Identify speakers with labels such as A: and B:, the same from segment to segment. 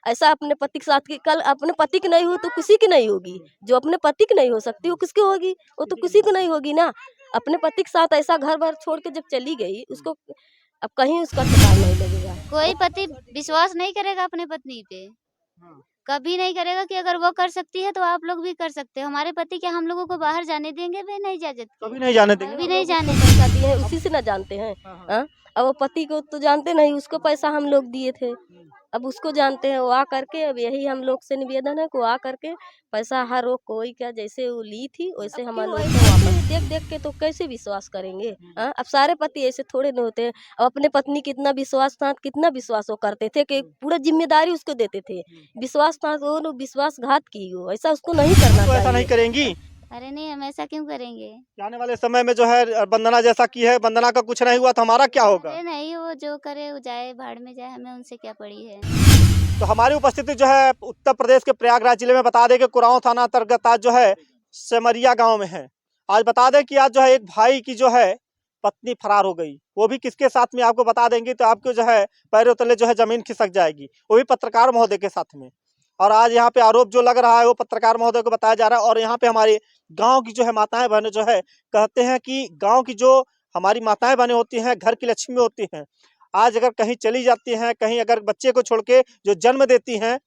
A: ऐसा अपने पति के साथ की कल अपने पति की नहीं हो तो किसी की नहीं होगी। जो अपने पति की नहीं हो सकती वो किसकी होगी? वो तो किसी की नहीं होगी ना। अपने पति के साथ ऐसा घर बार छोड़ के जब चली गई उसको अब कहीं उसका ठिकाना नहीं लगेगा।
B: कोई पति विश्वास नहीं करेगा अपने पत्नी पे, कभी नहीं करेगा कि अगर वो कर सकती है तो आप लोग भी कर सकते हो। हमारे पति क्या हम लोगों को बाहर जाने देंगे? वे नहीं इजाजत
C: कभी नहीं जाने देंगे।
B: कभी नहीं जाने
A: पैसा दिए हैं उसी से ना जानते हैं।
C: हाँ।
A: हाँ, अब वो पति को तो जानते नहीं, उसको पैसा हम लोग दिए थे। अब उसको जानते हैं, वो आ करके अब यही हम लोग से निवेदन है कि वो आ करके पैसा हर वो कोई क्या जैसे वो ली थी वैसे हम लोग को वापस देख देख के तो कैसे विश्वास करेंगे? हाँ, अब सारे पति ऐसे थोड़े न होते हैं। अब अपने पत्नी कितना विश्वास था, कितना विश्वास वो करते थे कि पूरा जिम्मेदारी उसको देते थे। विश्वास था तो वो विश्वासघात की वो, ऐसा उसको नहीं करना
C: तो ऐसा नहीं
A: चाहिए।
C: करेंगी?
B: अरे नहीं, हम ऐसा क्यों करेंगे?
C: कि आने वाले समय में जो है वंदना जैसा की है, वंदना का कुछ नहीं हुआ तो हमारा क्या होगा?
B: अरे नहीं, वो जो करे वो जाए, भाड़ में जाए, हमें उनसे क्या पड़ी है।
C: तो हमारी उपस्थिति जो है उत्तर प्रदेश के प्रयागराज जिले में, बता दें कि कुराऊं थाना अंतर्गत आज जो है सेमरिया गांव में है। आज बता दें कि आज जो है एक भाई की जो है पत्नी फरार हो गई, वो भी किसके साथ में आपको बता देंगे तो आपको जो है पैरों तले जो है जमीन खिसक जाएगी, वो भी पत्रकार महोदय के साथ में। और आज यहाँ पे आरोप जो लग रहा है वो पत्रकार महोदय को बताया जा रहा है। और यहाँ पे हमारे गाँव की जो है माताएं बहनें जो है कहते हैं कि गाँव की जो हमारी माताएं बहनें होती हैं घर की लक्ष्मी होती हैं। आज अगर कहीं चली जाती हैं, कहीं अगर बच्चे को छोड़ के जो जन्म देती हैं,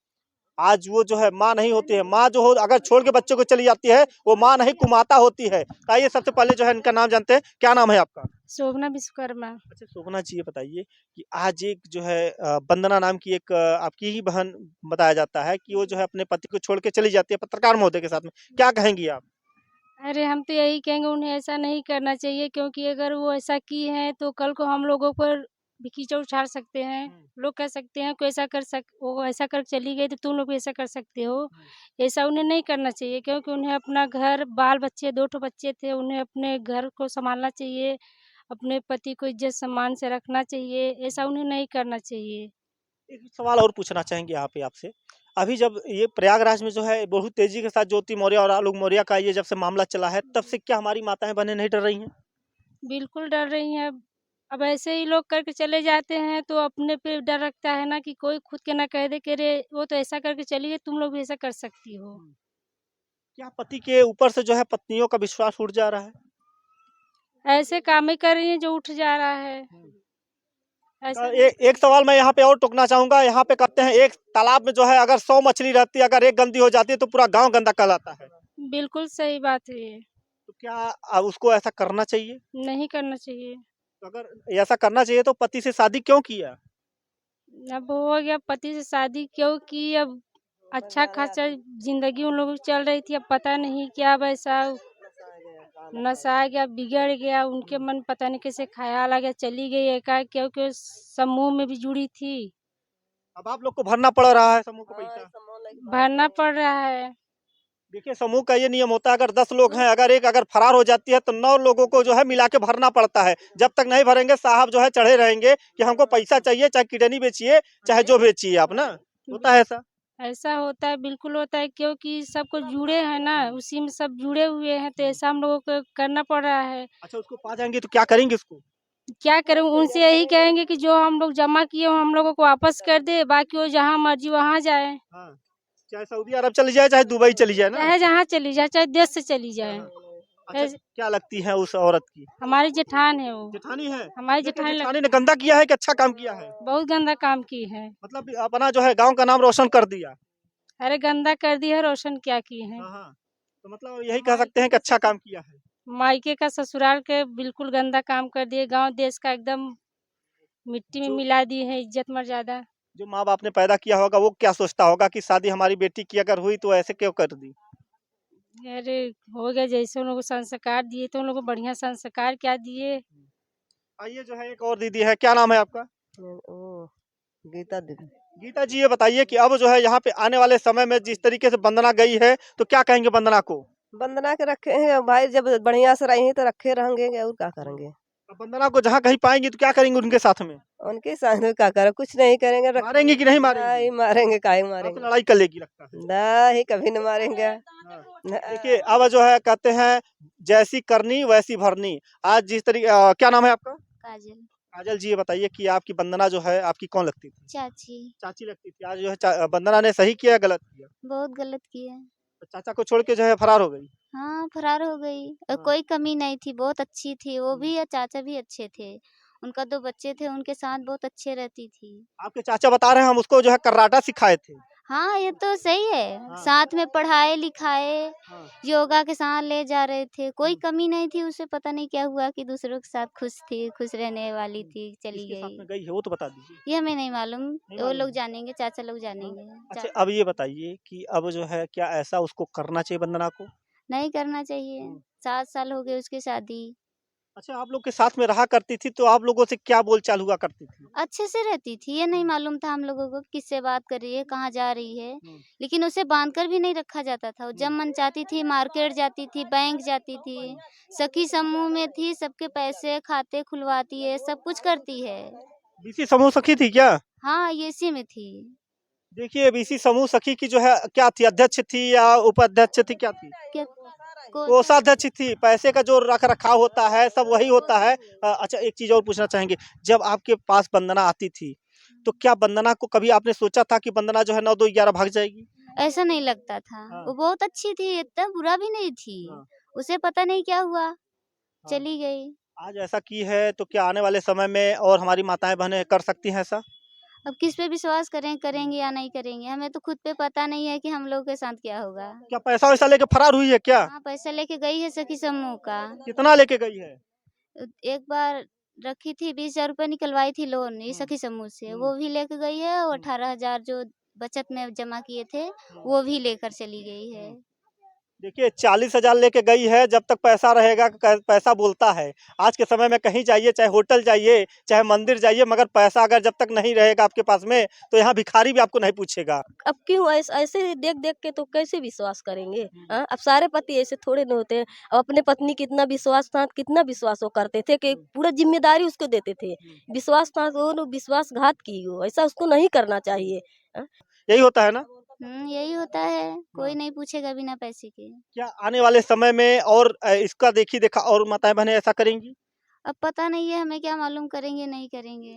C: आज वो जो है माँ नहीं होती है। माँ जो हो अगर छोड़ के बच्चे को चली जाती है वो माँ नहीं कुमाता होती है। आइए सबसे पहले जो है इनका नाम जानते हैं। क्या नाम है आपका?
D: शोभना विश्वकर्मा।
C: अच्छा शोभना जी, ये बताइए कि आज एक जो है वंदना नाम की एक आपकी ही बहन बताया जाता है कि वो जो है अपने पति को छोड़ के चली जाती है पत्रकार महोदय के साथ में, क्या कहेंगी आप?
D: अरे हम तो यही कहेंगे उन्हें ऐसा नहीं करना चाहिए, क्योंकि अगर वो ऐसा की हैं तो कल को हम लोगों पर भी कीचड़ उछाल सकते हैं। लोग कह सकते हैं कोई ऐसा वो ऐसा कर चली गई तो तुम लोग भी ऐसा कर सकते हो। ऐसा उन्हें नहीं करना चाहिए, क्योंकि उन्हें अपना घर बाल बच्चे 2 ठो बच्चे थे, उन्हें अपने घर को संभालना चाहिए, अपने पति को इज्जत सम्मान से रखना चाहिए। ऐसा उन्हें नहीं करना चाहिए।
C: एक सवाल और पूछना चाहेंगे यहाँ पे आपसे। अभी जब ये प्रयागराज में जो है बहुत तेजी के साथ ज्योति मौर्य और आलोक मौर्य का ये जब से मामला चला है तब से क्या हमारी माताएं बहनें नहीं डर रही हैं?
D: बिल्कुल डर रही हैं। अब ऐसे ही लोग करके चले जाते हैं तो अपने पे डर लगता है ना, कि कोई खुद के ना कह दे कि अरे वो तो ऐसा करके चली गई, तुम लोग भी ऐसा कर सकती हो।
C: क्या पति के ऊपर से जो है पत्नियों का विश्वास उठ जा रहा है?
D: ऐसे काम ही कर रही हैं जो उठ जा रहा है। ऐसा
C: एक सवाल मैं यहाँ पे और टोकना चाहूंगा। यहाँ पे कहते हैं एक तालाब में जो है अगर 100 मछली रहती है, अगर एक गंदी हो जाती है तो पूरा गांव गंदा कहलाता है।
D: बिल्कुल सही बात है ये।
C: तो क्या अब उसको ऐसा करना चाहिए?
D: नहीं करना चाहिए।
C: तो अगर ऐसा करना चाहिए तो पति से शादी क्यों किया?
D: अब हो गया, पति से शादी क्यों की, अब अच्छा खासा जिंदगी उन लोगों की चल रही थी, अब पता नहीं क्या वैसा नशा आ गया, बिगड़ गया, उनके मन पता नहीं कैसे ख्याल आ गया, चली गई एकाएक, क्योंकि उस समूह में भी जुड़ी थी।
C: अब आप लोग को भरना पड़ रहा है समूह को पैसा।
D: भरना पड़ रहा है।
C: देखिए समूह का ये नियम होता है, अगर 10 लोग हैं, अगर फरार हो जाती है तो 9 लोगों को जो है मिला के भरना पड़ता है। जब तक नहीं भरेंगे साहब जो है चढ़े रहेंगे कि हमको पैसा चाहिए, चाहे किडनी बेचिए चाहे जो बेचिए आप ना। होता है ऐसा?
D: ऐसा होता है, बिल्कुल होता है, क्योंकि सब कुछ जुड़े हैं ना, उसी में सब जुड़े हुए हैं, तो ऐसा हम लोगों को करना पड़ रहा है।
C: अच्छा उसको पा जाएंगे तो क्या करेंगे उसको?
D: क्या करें, उनसे यही कहेंगे कि जो हम लोग जमा किए हो हम लोगों को वापस कर दे, बाकी वो जहाँ मर्जी वहाँ जाए।
C: हाँ, चाहे सऊदी अरब चली जाए चाहे दुबई चली जाए ना।
D: चाहे जहाँ चली जाए, चाहे देश से चली जाए।
C: अच्छा क्या लगती है उस औरत की?
D: हमारी जेठान है वो।
C: जेठानी है?
D: हमारी
C: लेकिन
D: जेठानी
C: जेठानी ने गंदा किया है कि अच्छा काम किया है?
D: बहुत गंदा काम की है।
C: मतलब अपना जो है गांव का नाम रोशन कर दिया।
D: अरे गंदा कर दी है, रोशन क्या की है।
C: हाँ। तो मतलब यही कह सकते हैं कि अच्छा काम किया है।
D: मायके का ससुराल के बिल्कुल गंदा काम कर दिए, गांव देश का एकदम मिट्टी में मिला दी है, इज्जत मर्यादा।
C: जो माँ बाप ने पैदा किया होगा वो क्या सोचता होगा कि शादी हमारी बेटी की अगर हुई तो ऐसे क्यों कर दी?
D: अरे हो गया, जैसे उन लोगों को संस्कार दिए तो उन लोगों को बढ़िया संस्कार क्या दिए।
C: आइए जो है एक और दीदी है, क्या नाम है आपका?
A: ओ गीता दीदी।
C: गीता जी ये बताइए कि अब जो है यहाँ पे आने वाले समय में जिस तरीके से वंदना गई है तो क्या कहेंगे वंदना को?
A: वंदना के रखे हैं भाई, जब बढ़िया से रही तो रखे रहेंगे और क्या करेंगे?
C: अब वंदना को जहाँ कहीं पाएंगे तो क्या करेंगे उनके साथ में?
A: उनके साथ में क्या करे, कुछ नहीं करेंगे,
C: मारेंगे कि नहीं मारेंगे?
A: नहीं मारेंगे, काहे
C: आपसे
A: मारेंगे?
C: लड़ाई कर लेगी लगता है।
A: नहीं, कभी न मारेंगे।
C: देखिए अब जो है कहते हैं जैसी करनी वैसी भरनी। आज जिस तरीके क्या नाम है आपका?
B: काजल।
C: काजल जी ये बताइए कि आपकी वंदना जो है आपकी कौन लगती थी?
B: चाची
C: चाची लगती थी। आज जो है वंदना ने सही किया या गलत किया?
B: बहुत गलत किया।
C: तो चाचा को छोड़ के जो है फरार हो गई।
B: हाँ, फरार हो गई और
C: हाँ।
B: कोई कमी नहीं थी, बहुत अच्छी थी वो
C: हुँ।
B: भी और चाचा भी अच्छे थे। उनका 2 बच्चे थे, उनके साथ बहुत अच्छे रहती थी।
C: आपके चाचा बता रहे हैं हम उसको जो है कराटा सिखाए थे।
B: हाँ, ये तो सही है।
C: हाँ।
B: साथ में पढ़ाए-लिखाए,
C: हाँ।
B: योगा के साथ ले जा रहे थे। कोई
C: हुँ।
B: कमी नहीं थी, उसे पता नहीं क्या हुआ कि दूसरों के साथ खुश थी, खुश रहने वाली थी, चली
C: किसके साथ
B: गई।
C: में गई है वो तो बता दीजिए।
B: ये हमें नहीं मालूम,
C: नहीं
B: वो
C: मालूम
B: लोग
C: है?
B: जानेंगे, चाचा लोग
C: हाँ।
B: जानेंगे।
C: अच्छा अब ये बताइए कि अब जो है क्या ऐसा उसको करना चाहिए वंदना को?
B: नहीं करना चाहिए।
C: हुँ।
B: 7 साल हो गए उसकी शादी।
C: अच्छा आप लोग के साथ में रहा करती थी तो आप लोगों से क्या बोलचाल हुआ करती थी?
B: अच्छे से रहती थी, ये नहीं
C: हुँ।
B: मालूम था हम लोगों को किससे बात कर रही है, कहाँ जा रही है।
C: हुँ।
B: लेकिन उसे बाँध कर भी नहीं रखा जाता था। वो जब मन चाहती थी मार्केट जाती थी, बैंक जाती थी। सखी समूह में थी, सबके पैसे, खाते खुलवाती है, सब कुछ करती है।
C: बीसी समूह सखी थी क्या?
B: हाँ, ये इसी में थी।
C: देखिए बीसी समूह सखी की जो है क्या थी, अध्यक्ष थी या उपाध्यक्ष थी, क्या थी?
B: क्या
C: कोषाध्यक्ष थी। पैसे का जो रख रखाव होता है सब वही होता है। अच्छा एक चीज और पूछना चाहेंगे, जब आपके पास वंदना आती थी तो क्या वंदना को कभी आपने सोचा था कि वंदना जो है 9 2 11 भाग जाएगी?
B: ऐसा नहीं लगता था।
C: हाँ।
B: वो बहुत अच्छी थी, इतना बुरा भी नहीं थी।
C: हाँ।
B: उसे पता नहीं क्या हुआ,
C: हाँ।
B: चली गई।
C: आज ऐसा की है तो क्या आने वाले समय में और हमारी माताएं बहनें कर सकती हैं ऐसा?
B: अब किस पे विश्वास करें, करेंगे या नहीं करेंगे? हमें तो खुद पे पता नहीं है कि हम लोग के साथ क्या होगा।
C: क्या पैसा वैसा लेके फरार हुई है क्या?
B: हाँ, पैसा लेके गई है सखी समूह का।
C: कितना लेके गई है?
B: एक बार रखी थी 20,000 रुपए निकलवाई थी लोन ये
C: हम्म,
B: सखी समूह से,
C: हम्म,
B: वो भी लेके गई है और
C: हम्म,
B: 18,000 जो बचत में जमा किए थे,
C: हम्म,
B: वो भी लेकर चली गई है।
C: हम्म। देखिए 40,000 लेके गई है, जब तक पैसा रहेगा पैसा बोलता है। आज के समय में कहीं जाइए, चाहे होटल जाइए, चाहे मंदिर जाइए, मगर पैसा अगर जब तक नहीं रहेगा आपके पास में तो यहाँ भिखारी भी आपको नहीं पूछेगा।
A: अब क्यों ऐसे देख देख के तो कैसे विश्वास करेंगे?
C: हम्म,
A: हाँ, अब सारे पति ऐसे थोड़े न होते हैं। अब अपने पत्नी कितना विश्वास वो करते थे कि पूरा जिम्मेदारी उसको देते थे। विश्वास था तो वो लोग विश्वासघात की हो, ऐसा उसको नहीं करना चाहिए। हाँ?
C: यही होता है ना?
B: यही होता है, कोई
C: हाँ।
B: नहीं पूछेगा बिना पैसे के।
C: क्या आने वाले समय में और इसका देखी देखा और माताएं बहनें ऐसा करेंगी?
B: अब पता नहीं है, हमें क्या मालूम करेंगे नहीं करेंगे।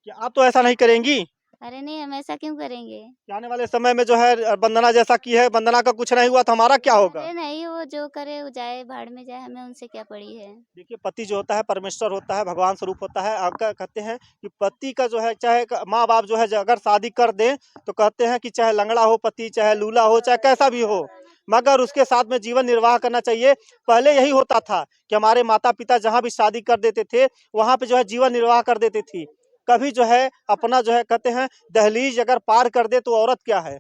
C: क्या आप तो ऐसा नहीं करेंगी?
B: अरे नहीं, हम ऐसा क्यों करेंगे?
C: कि आने वाले समय में जो है वंदना जैसा की है, वंदना का कुछ नहीं हुआ तो हमारा क्या होगा?
B: अरे नहीं, वो जो करे वो जाए, भाड़ में जाए, हमें उनसे क्या पड़ी है।
C: देखिए पति जो होता है परमेश्वर होता है, भगवान स्वरूप होता है। आपका कहते हैं कि पति का जो है चाहे माँ बाप जो है अगर शादी कर दें तो कहते हैं कि चाहे लंगड़ा हो पति, चाहे लूला हो, चाहे कैसा भी हो, मगर उसके साथ में जीवन निर्वाह करना चाहिए। पहले यही होता था कि हमारे माता पिता जहाँ भी शादी कर देते थे वहाँ पे जो है जीवन निर्वाह कर देती थी। कभी जो है अपना जो है कहते हैं दहलीज अगर पार कर दे तो औरत क्या है,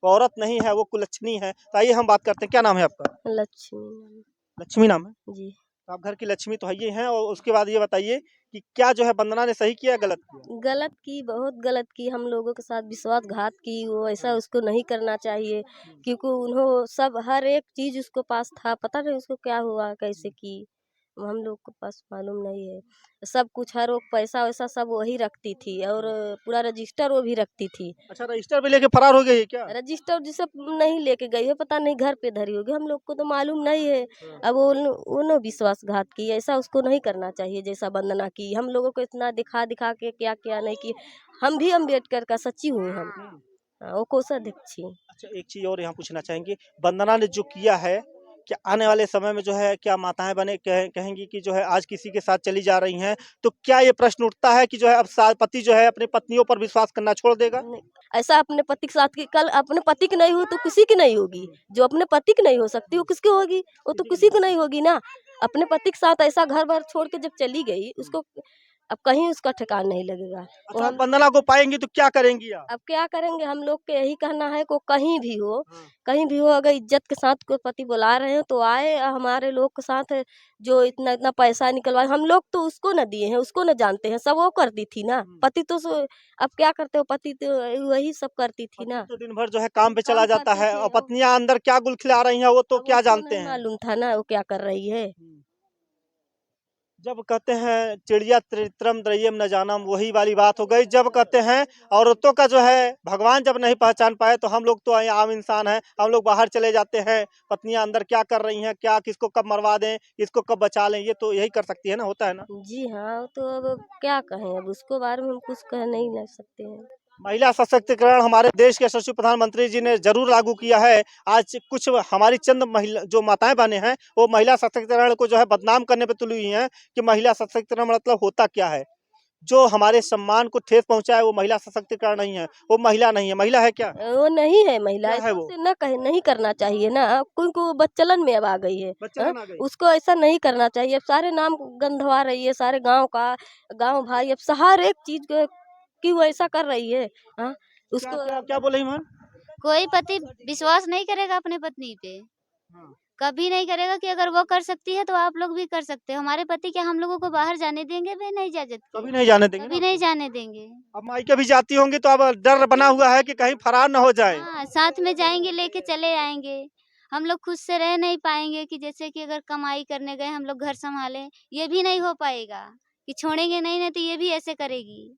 C: वो औरत नहीं है, वो कुलच्छनी है। तो आइए हम बात करते हैं, क्या नाम है आपका?
A: लक्ष्मी।
C: लक्ष्मी नाम है।
A: जी।
C: तो आप घर की लक्ष्मी तो है ही हैं, और उसके बाद ये बताइए कि क्या जो है वंदना ने सही किया या गलत किया?
A: गलत की, बहुत गलत की, हम लोगों के साथ विश्वासघात की। वो ऐसा उसको नहीं करना चाहिए, क्योंकि उन्हों सब हर एक चीज़ उसको पास था। पता नहीं उसको क्या हुआ, कैसे की, वो हम लोग को पास मालूम नहीं है। सब कुछ हर वो पैसा-वैसा सब वही रखती थी और पूरा रजिस्टर वो भी रखती थी।
C: अच्छा रजिस्टर भी लेके फरार हो गई है क्या?
A: रजिस्टर जिसे नहीं लेके गई है, पता नहीं घर पे धरी होगी, हम लोग को तो मालूम नहीं है।
C: हाँ।
A: अब वो न विश्वासघात की, ऐसा उसको नहीं करना चाहिए जैसा वंदना की। हम लोगों को इतना दिखा के क्या नहीं की। हम भी अम्बेडकर का सच्ची हूँ हम। हाँ, वो कोषाध्यक्ष थी।
C: अच्छा एक चीज और यहाँ पूछना चाहेंगे, वंदना ने जो किया है क्या आने वाले समय में जो है क्या माताएं बने कहेंगी कि जो है आज किसी के साथ चली जा रही हैं तो क्या ये प्रश्न उठता है कि जो है अब पति जो है अपनी पत्नियों पर विश्वास करना छोड़ देगा?
A: नहीं, ऐसा अपने पति के साथ की कल अपने पति की नहीं हुई तो किसी की नहीं होगी। जो अपने पति की नहीं हो सकती वो किसकी होगी? वो तो किसी की नहीं होगी ना। अपने पति के साथ ऐसा घर-बार छोड़ के जब चली गई, उसको अब कहीं उसका ठिकाना नहीं लगेगा। वो
C: अच्छा
A: हम
C: आप वंदना को पाएंगी तो क्या करेंगी आप?
A: अब क्या करेंगे, हम लोग के यही कहना है को
C: हाँ।
A: कहीं भी हो अगर इज्जत के साथ कोई पति बुला रहे हैं तो आए। हमारे लोग के साथ जो इतना पैसा निकलवाए, हम लोग तो उसको न दिए हैं, उसको न जानते हैं, सब वो करती थी ना। पति तो अब क्या करते हो, पति तो वही सब करती थी
C: पति
A: ना।
C: तो दिन भर जो है काम पे चला
A: काम
C: जाता
A: करते
C: है
A: थे
C: और पत्नियां अंदर क्या गुल खिला रही हैं वो तो
A: अब
C: क्या
A: उसको
C: जानते
A: नहीं
C: हैं।
A: मालूम था ना वो क्या कर रही है।
C: जब कहते हैं चिड़िया त्रित्रम द्रय्यम न जानम, वही वाली बात हो गई। जब कहते हैं औरतों का जो है भगवान जब नहीं पहचान पाए, तो हम लोग तो आम इंसान हैं, हम लोग बाहर चले जाते हैं, पत्नियां अंदर क्या कर रही हैं, क्या किसको कब मरवा दें, किसको कब बचा लें, ये तो यही कर सकती है ना, होता है ना।
A: जी हाँ, तो अब क्या कहें, अब उसको बारे में हम कुछ कह नहीं ना सकते हैं।
C: महिला सशक्तिकरण हमारे देश के यशस्वी प्रधानमंत्री जी ने जरूर लागू किया है। आज कुछ हमारी चंद महिला जो माताएं बहनें हैं, वो महिला सशक्तिकरण को जो है बदनाम करने पे तुली हुई हैं कि महिला सशक्तिकरण मतलब होता क्या है। जो हमारे सम्मान को ठेस पहुंचाए वो महिला सशक्तिकरण नहीं है, वो महिला नहीं है। महिला है क्या?
A: वो नहीं है महिला,
C: क्या है
A: ऐसा
C: वो?
A: उसे ना कहे, नहीं करना चाहिए ना, क्योंकि वो बच्चलन में अब आ गई है।
C: बच्चलन आ गई।
A: उसको ऐसा नहीं करना चाहिए। अब सारे नाम गंधवा रही है, सारे गांव का, गांव भाई, अब हर एक चीज की वो ऐसा कर रही है। हाँ,
C: क्या
A: उसको
C: क्या क्या बोले ईमान?
B: कोई पति विश्वास नहीं करेगा अपने पत्नी पे,
C: हाँ।
B: कभी नहीं करेगा कि अगर वो कर सकती है तो आप लोग भी कर सकते हो। हमारे पति क्या हम लोगों को बाहर जाने देंगे? भी नहीं इजाजत
C: कभी नहीं जाने देंगे
B: कभी
C: ना
B: नहीं
C: आपको?
B: जाने देंगे।
C: अब मायके भी जाती होंगी तो अब डर बना हुआ है कि कहीं फरार न हो जाए।
B: हाँ, साथ में जाएंगे, लेके चले आएंगे। हम लोग खुद से रह नहीं पाएंगे कि जैसे कि अगर कमाई करने गए हम लोग घर संभालें, ये भी नहीं हो पाएगा कि छोड़ेंगे नहीं, नहीं तो ये भी ऐसे करेगी।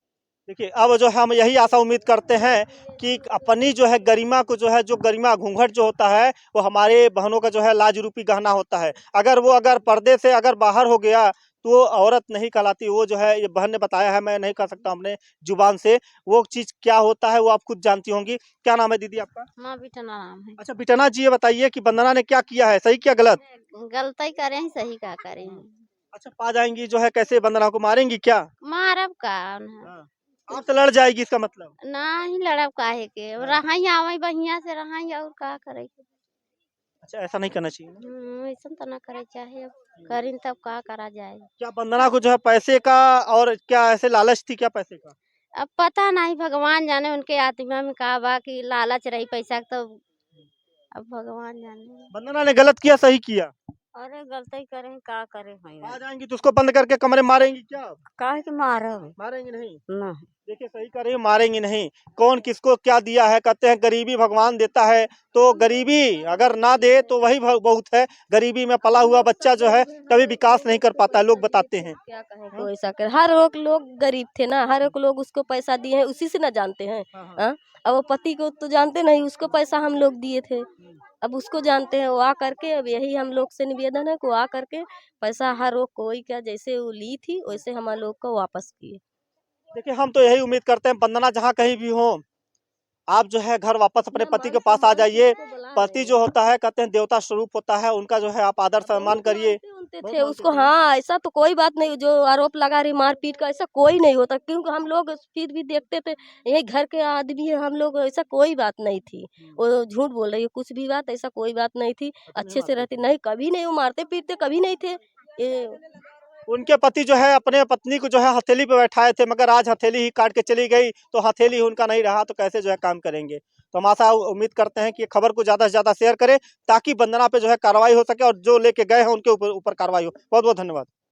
C: देखिए, अब जो है हम यही आशा उम्मीद करते हैं कि अपनी जो है गरिमा को जो है, जो गरिमा घूंघट जो होता है, वो हमारे बहनों का जो है लाज रूपी गहना होता है। अगर पर्दे से अगर बाहर हो गया तो वो औरत नहीं कहलाती। वो जो है, ये बहन ने बताया है, मैं नहीं कह सकता अपने जुबान से। वो चीज़ क्या होता है वो आप खुद जानती होंगी। क्या नाम है दीदी आपका?
E: माँ बिटना नाम है।
C: अच्छा बिटना जी, ये बताइए कि वंदना ने क्या किया है, सही क्या गलत?
E: गलती करे हैं, सही का करे हैं।
C: अच्छा, पा जाएंगी जो है, कैसे वंदना को मारेंगी क्या?
E: मारब का
C: हाँ, आपसे लड़ जाएगी इसका मतलब।
E: नहीं लड़ब काहे के
C: हाँ।
E: रहाई आवे बढ़िया से रहाई और का करे के।
C: अच्छा, ऐसा नहीं करना चाहिए ना।
E: ऐसा तो ना करे चाहे, अब करीन तब का करा जाए।
C: क्या वंदना को जो है पैसे का, और क्या ऐसे लालच थी क्या पैसे का?
E: अब पता नहीं, भगवान जाने उनके आत्मा में का बा कि लालच रही पैसा का, तो अब भगवान जाने।
C: वंदना ने गलत किया सही किया?
E: अरे गलती करें का करे
C: आ जाएंगी तो उसको बंद करके कमरे में मारेंगी क्या आप?
E: काहे के मारब
C: मारेंगी नहीं।
E: ना।
C: देखिए, सही कर रही है, मारेंगी नहीं। कौन किसको क्या दिया है, कहते हैं गरीबी भगवान देता है, तो गरीबी अगर ना दे तो वही बहुत है। गरीबी में पला हुआ बच्चा जो है कभी विकास नहीं कर पाता, लोग बताते हैं।
A: क्या कहें, कोई ऐसा कर, हर एक लोग गरीब थे ना, हर एक लोग उसको पैसा दिए हैं, उसी से ना जानते हैं। हाँ, अब वो पति को तो जानते नहीं, उसको पैसा हम लोग दिए थे, अब उसको जानते हैं। वो आ करके, अब यही हम लोग से निवेदन है कि वो आ करके पैसा हर वो कोई क्या जैसे वो ली थी वैसे हम लोग को वापस किए।
C: देखिए, हम तो यही उम्मीद करते हैं वंदना जहाँ कहीं भी हो, आप जो है घर वापस अपने पति के पास आ जाइए। पति जो होता है, कहते हैं देवता स्वरूप होता है, उनका जो है आप आदर सम्मान करिए।
A: सुनते
C: बहुत
A: थे
C: मानते
A: उसको।
C: थे।
A: हाँ, ऐसा तो कोई बात नहीं, जो आरोप लगा रही मारपीट का, ऐसा कोई नहीं होता, क्योंकि हम लोग फिर भी देखते थे, यही घर के आदमी है हम लोग, ऐसा कोई बात नहीं थी। वो झूठ बोल रही है, कुछ भी बात, ऐसा कोई बात नहीं थी, अच्छे से रहती, नहीं कभी नहीं, वो मारते पीटते कभी नहीं थे ये।
C: उनके पति जो है अपने पत्नी को जो है हथेली पे बैठाए थे, मगर आज हथेली ही काट के चली गई, तो हथेली उनका नहीं रहा तो कैसे जो है काम करेंगे। तो हम आशा उम्मीद करते हैं कि ये खबर को ज़्यादा से ज़्यादा शेयर करें, ताकि वंदना पे जो है कार्रवाई हो सके और जो लेके गए हैं उनके ऊपर कार्रवाई हो। बहुत बहुत धन्यवाद।